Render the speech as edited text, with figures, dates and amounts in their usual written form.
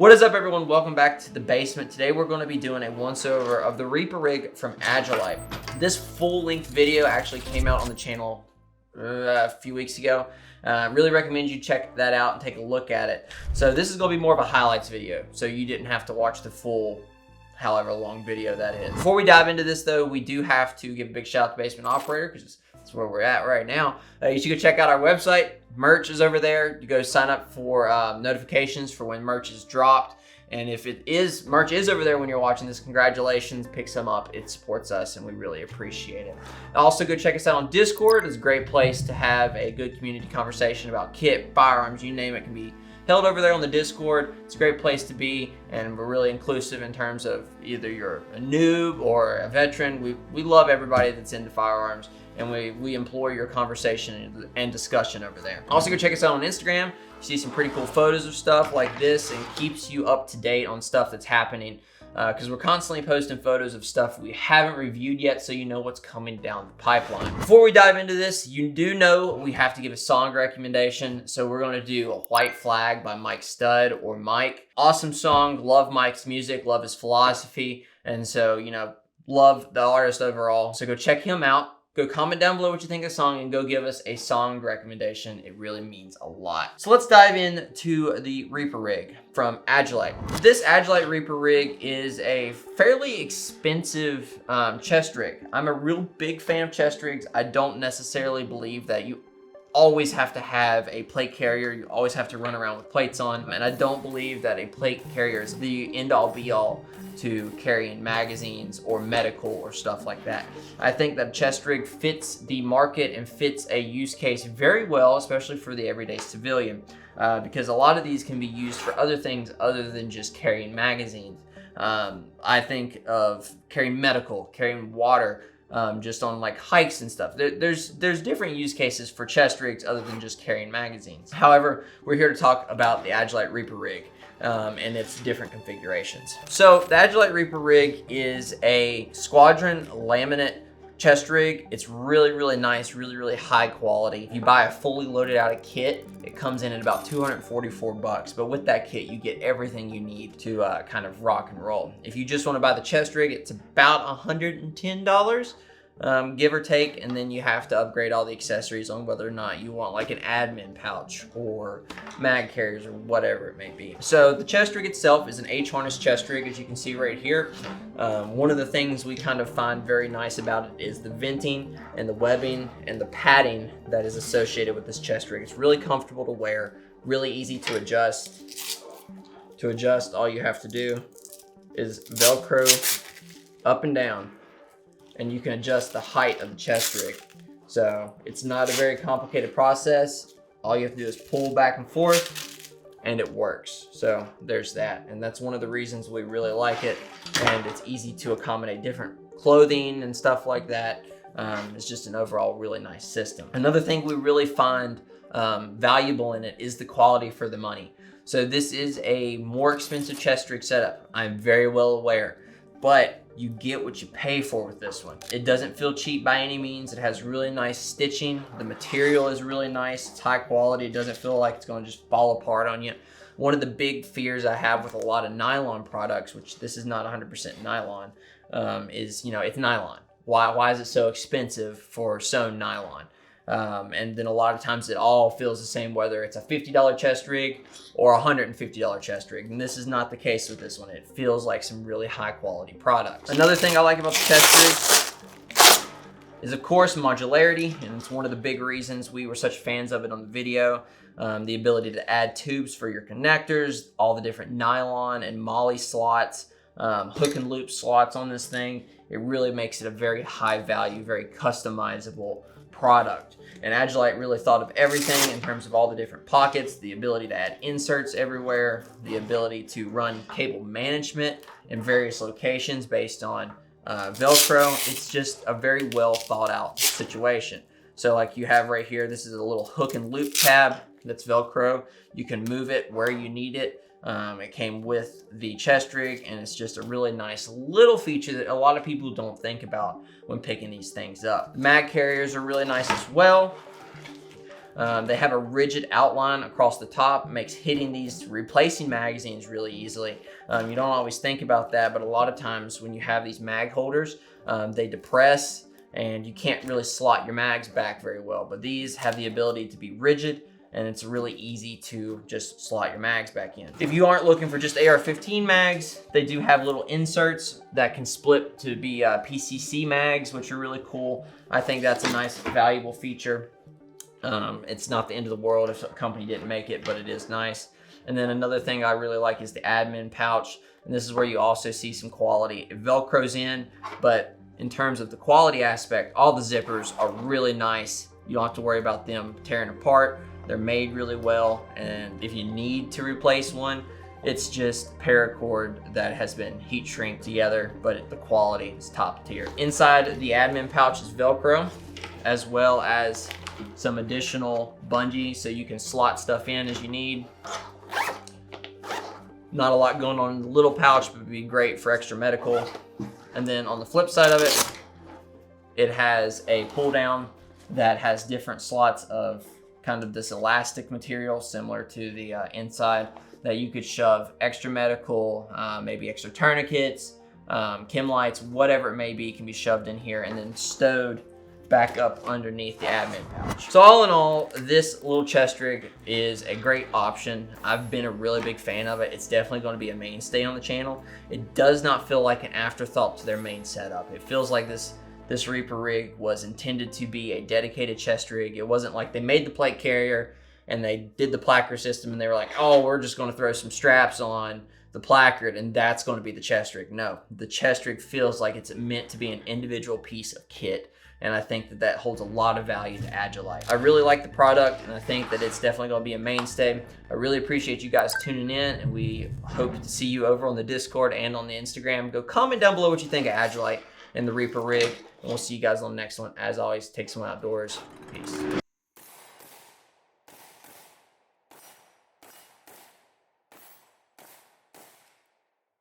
What is up, everyone? Welcome back to the basement. Today we're going to be doing a once-over of the Reaper Rig from Agilite. This full-length video actually came out on the channel a few weeks ago. Really recommend you check that out and take a look at it. So this is going to be more of a highlights video, so you didn't have to watch the full however long video that is. Before we dive into this though, we do have to give a big shout out to Basement Operator because that's where we're at right now. You should go check out our website. Merch is over there. You go sign up for notifications for when merch is dropped. And if merch is over there when you're watching this, congratulations, pick some up. It supports us and we really appreciate it. Also go check us out on Discord. It's a great place to have a good community conversation about kit, firearms, you name it, can be held over there on the Discord. It's a great place to be, and we're really inclusive in terms of either you're a noob or a veteran. We love everybody that's into firearms, and we implore your conversation and discussion over there. Also go check us out on Instagram. You see some pretty cool photos of stuff like this and keeps you up to date on stuff that's happening, because we're constantly posting photos of stuff we haven't reviewed yet, so you know what's coming down the pipeline. Before we dive into this, you do know we have to give a song recommendation, so we're going to do A White Flag by Mike Stud or Mike. Awesome song, love Mike's music, love his philosophy, and so, you know, love the artist overall. So go check him out. Go comment down below what you think of the song and go give us a song recommendation. It really means a lot. So let's dive into the Reaper Rig from Agilite. This Agilite Reaper Rig is a fairly expensive chest rig. I'm a real big fan of chest rigs. I don't necessarily believe that you always have to have a plate carrier. You always have to run around with plates on. And I don't believe that a plate carrier is the end-all be-all to carrying magazines or medical or stuff like that. I think that a chest rig fits the market and fits a use case very well, especially for the everyday civilian, because a lot of these can be used for other things other than just carrying magazines. I think of carrying medical, carrying water, just on like hikes and stuff. There's different use cases for chest rigs other than just carrying magazines. However, we're here to talk about the Agilite Reaper Rig and its different configurations. So the Agilite Reaper Rig is a squadron laminate chest rig. It's really, really nice, really, really high quality. If you buy a fully loaded out kit, it comes in at about 244 bucks. But with that kit, you get everything you need to kind of rock and roll. If you just want to buy the chest rig, it's about $110. Give or take, and then you have to upgrade all the accessories on whether or not you want like an admin pouch or mag carriers or whatever it may be. So the chest rig itself is an H-harness chest rig, as you can see right here. One of the things we kind of find very nice about it is the venting and the webbing and the padding that is associated with this chest rig. It's really comfortable to wear, really easy to adjust. To adjust, all you have to do is Velcro up and down, and you can adjust the height of the chest rig. So it's not a very complicated process. All you have to do is pull back and forth and it works. So there's that. And that's one of the reasons we really like it. And it's easy to accommodate different clothing and stuff like that. It's just an overall really nice system. Another thing we really find valuable in it is the quality for the money. So this is a more expensive chest rig setup. I'm very well aware, but you get what you pay for with this one. It doesn't feel cheap by any means. It has really nice stitching. The material is really nice. It's high quality. It doesn't feel like it's going to just fall apart on you. One of the big fears I have with a lot of nylon products, which this is not 100% nylon, is, you know, it's nylon. Why is it so expensive for sewn nylon? And then a lot of times it all feels the same, whether it's a $50 chest rig or a $150 chest rig. And this is not the case with this one. It feels like some really high quality products. Another thing I like about the chest rig is, of course, modularity. And it's one of the big reasons we were such fans of it on the video. The ability to add tubes for your connectors, all the different nylon and MOLLE slots, hook and loop slots on this thing. It really makes it a very high value, very customizable product. And Agilite really thought of everything in terms of all the different pockets, the ability to add inserts everywhere, the ability to run cable management in various locations based on Velcro. It's just a very well thought out situation. So like you have right here, this is a little hook and loop tab that's Velcro. You can move it where you need it. It came with the chest rig, and it's just a really nice little feature that a lot of people don't think about when picking these things up. The mag carriers are really nice as well. They have a rigid outline across the top, makes hitting these, replacing magazines really easily. You don't always think about that, but a lot of times when you have these mag holders, they depress and you can't really slot your mags back very well. But these have the ability to be rigid, and it's really easy to just slot your mags back in. If you aren't looking for just AR-15 mags, they do have little inserts that can split to be PCC mags, which are really cool. I think that's a nice, valuable feature. It's not the end of the world if a company didn't make it, but it is nice. And then another thing I really like is the admin pouch. And this is where you also see some quality. It Velcros in, but in terms of the quality aspect, all the zippers are really nice. You don't have to worry about them tearing apart. They're made really well, and if you need to replace one, it's just paracord that has been heat shrink together, but the quality is top tier. Inside the admin pouch is Velcro, as well as some additional bungee so you can slot stuff in as you need. Not a lot going on in the little pouch, but would be great for extra medical. And then on the flip side of it, it has a pull down that has different slots of kind of this elastic material similar to the inside that you could shove extra medical, maybe extra tourniquets, chem lights, whatever it may be, can be shoved in here and then stowed back up underneath the admin pouch. So all in all, this little chest rig is a great option. I've been a really big fan of it. It's definitely going to be a mainstay on the channel. It does not feel like an afterthought to their main setup. It feels like this Reaper rig was intended to be a dedicated chest rig. It wasn't like they made the plate carrier and they did the placard system and they were like, oh, we're just going to throw some straps on the placard and that's going to be the chest rig. No, the chest rig feels like it's meant to be an individual piece of kit. And I think that that holds a lot of value to Agilite. I really like the product, and I think that it's definitely going to be a mainstay. I really appreciate you guys tuning in, and we hope to see you over on the Discord and on the Instagram. Go comment down below what you think of Agilite and the Reaper rig, and we'll see you guys on the next one. As always, take someone outdoors. Peace.